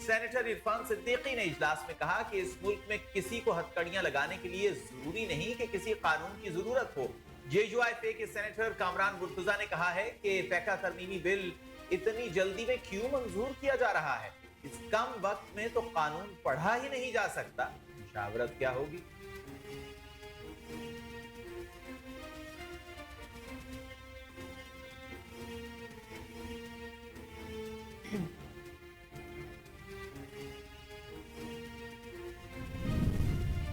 Senator Irfan Siddiqui نے اجلاس میں کہا کہ اس ملک میں کسی کو ہتھکڑیاں لگانے کے لیے ضروری نہیں کہ کسی قانون کی ضرورت ہو۔ JUIF کے سینیٹر کامران مرتضی نے کہا ہے کہ پیکا ترمیمی بل اتنی جلدی میں کیوں منظور کیا جا رہا ہے؟ اس کم وقت میں تو قانون پڑھا ہی نہیں جا سکتا، مشاورت کیا ہوگی؟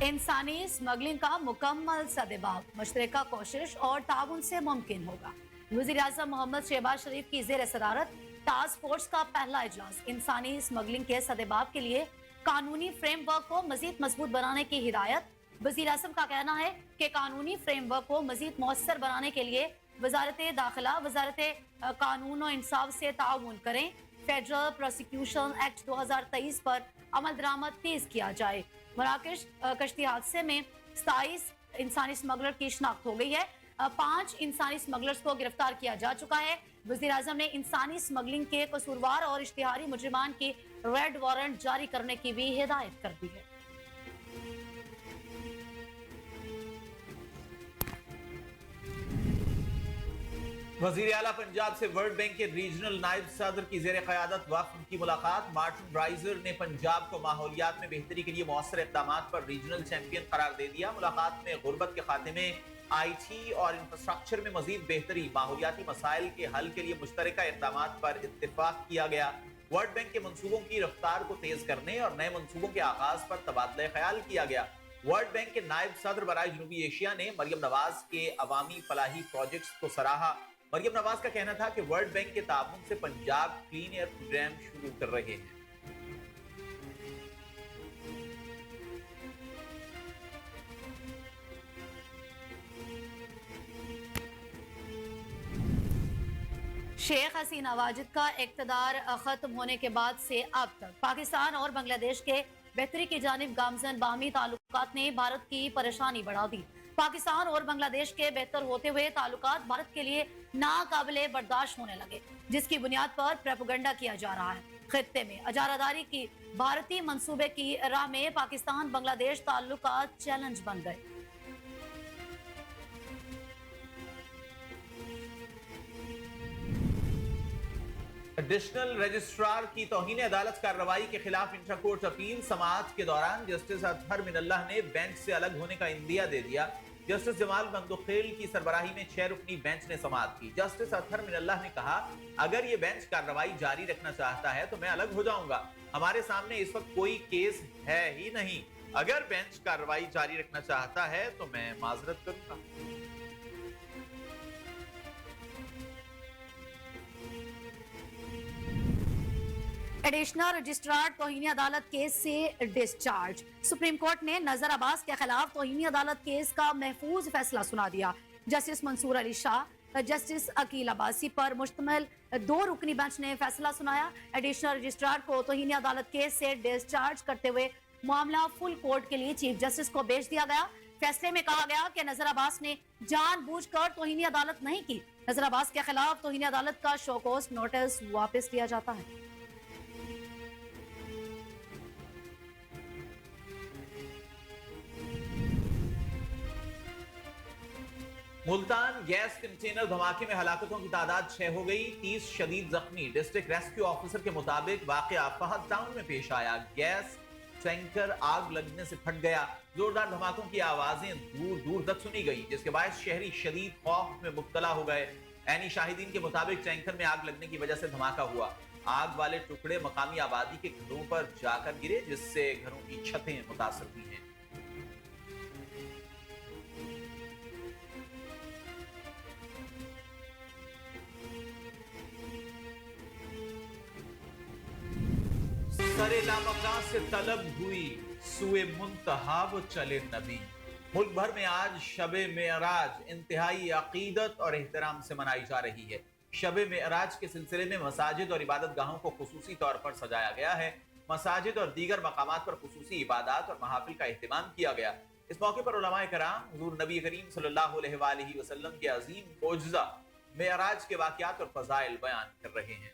انسانی اسمگلنگ کا مکمل سدباب مشترکہ کوشش اور تعاون سے ممکن ہوگا۔ وزیر اعظم محمد شہباز شریف کی زیر صدارت ٹاسک فورس کا پہلا اجلاس انسانی اسمگلنگ کے سدباب کے لیے قانونی فریم ورک کو مزید مضبوط بنانے کی ہدایت۔ وزیر اعظم کا کہنا ہے کہ قانونی فریم ورک کو مزید مؤثر بنانے کے لیے وزارت داخلہ وزارت قانون و انصاف سے تعاون کریں۔ فیڈرل پروسیکیوشن ایکٹ 2023 پر عمل درآمد تیز کیا جائے۔ مراکش کشتی حادثے میں 27 انسانی اسمگلر کی شناخت ہو گئی ہے۔ 5 انسانی اسمگلرز کو گرفتار کیا جا چکا ہے۔ وزیر اعظم نے انسانی اسمگلنگ کے قصوروار اور اشتہاری مجرمان کی ریڈ وارنٹ جاری کرنے کی بھی ہدایت کر دی ہے۔ وزیر اعلیٰ پنجاب سے ورلڈ بینک کے ریجنل نائب صدر کی زیر قیادت وفد کی ملاقات۔ مارٹن رائزر نے پنجاب کو ماحولیات میں بہتری کے لیے مؤثر اقدامات پر ریجنل چیمپئن قرار دے دیا۔ ملاقات میں غربت کے خاتمے، IT اور انفراسٹرکچر میں مزید بہتری، ماحولیاتی مسائل کے حل کے لیے مشترکہ اقدامات پر اتفاق کیا گیا۔ ورلڈ بینک کے منصوبوں کی رفتار کو تیز کرنے اور نئے منصوبوں کے آغاز پر تبادلہ خیال کیا گیا۔ ورلڈ بینک کے نائب صدر برائے جنوبی ایشیا نے مریم نواز کے عوامی فلاحی پروجیکٹس کو سراہا۔ مریم نواز کا کہنا تھا کہ ورلڈ بینک کے تعاون سے پنجاب کلین ایئر پروگرام شروع کر رہے ہیں۔ شیخ حسینہ واجد کا اقتدار ختم ہونے کے بعد سے اب تک پاکستان اور بنگلہ دیش کے بہتری کی جانب گامزن باہمی تعلقات نے بھارت کی پریشانی بڑھا دی۔ پاکستان اور بنگلہ دیش کے بہتر ہوتے ہوئے تعلقات بھارت کے لیے ناقابل برداشت ہونے لگے، جس کی بنیاد پر پروپیگنڈا کیا جا رہا ہے۔ خطے میں اجارہ کی بھارتی منصوبے کی راہ میں پاکستان بنگلہ دیش تعلقات چیلنج بن گئے۔ ایڈیشنل رجسٹرار کی توہین عدالت کارروائی کے خلاف انٹرا کورٹ اپیل سماعت کے دوران جسٹس اطہر من اللہ نے بینچ سے الگ ہونے کا عندیہ دے دیا۔ جسٹس جمال بندوخیل کی سربراہی میں 6 رکنی بینچ نے سماعت کی۔ جسٹس اطہر من اللہ نے کہا، اگر یہ بینچ کارروائی جاری رکھنا چاہتا ہے تو میں الگ ہو جاؤں گا۔ ہمارے سامنے اس وقت کوئی کیس ہے ہی نہیں۔ اگر بینچ کارروائی جاری رکھنا چاہتا ہے تو میں معذرت کروں گا۔ ایڈیشنل رجسٹرار توہین عدالت کیس سے ڈسچارج۔ سپریم کورٹ نے نذر عباس کے خلاف توہین عدالت کیس کا محفوظ فیصلہ سنا دیا۔ جسٹس منصور علی شاہ، جسٹس عقیل عباسی پر مشتمل 2 رکنی بینچ نے فیصلہ سنایا۔ ایڈیشنل رجسٹرار کو توہین عدالت کیس سے ڈسچارج کرتے ہوئے معاملہ فل کورٹ کے لیے چیف جسٹس کو بھیج دیا گیا۔ فیصلے میں کہا گیا کہ نذر عباس نے جان بوجھ کر توہین عدالت نہیں کی۔ نذر عباس کے خلاف توہین عدالت کا شو کوز نوٹس واپس لیا جاتا ہے۔ ملتان گیس کنٹینر دھماکے میں ہلاکتوں کی تعداد 6 ہو گئی، 30 شدید زخمی۔ ڈسٹرکٹ ریسکیو آفیسر کے مطابق واقعہ فہد ٹاؤن میں پیش آیا۔ گیس ٹینکر آگ لگنے سے پھٹ گیا۔ زوردار دھماکوں کی آوازیں دور دور تک سنی گئی، جس کے باعث شہری شدید خوف میں مبتلا ہو گئے۔ عینی شاہدین کے مطابق ٹینکر میں آگ لگنے کی وجہ سے دھماکہ ہوا۔ آگ والے ٹکڑے مقامی آبادی کے گھروں پر جا کر گرے، جس سے گھروں کی چھتیں متاثر ہوئی ہیں۔ سرے لامکان سے طلب ہوئی، سوئے منتہا وہ چلے نبی۔ ملک بھر میں آج شب معراج انتہائی عقیدت اور احترام سے منائی جا رہی ہے۔ شب معراج کے سلسلے میں مساجد اور عبادت گاہوں کو خصوصی طور پر سجایا گیا ہے۔ مساجد اور دیگر مقامات پر خصوصی عبادات اور محافل کا اہتمام کیا گیا۔ اس موقع پر علماء کرام حضور نبی کریم صلی اللہ علیہ وآلہ وسلم کے عظیم معجزہ معراج کے واقعات اور فضائل بیان کر رہے ہیں۔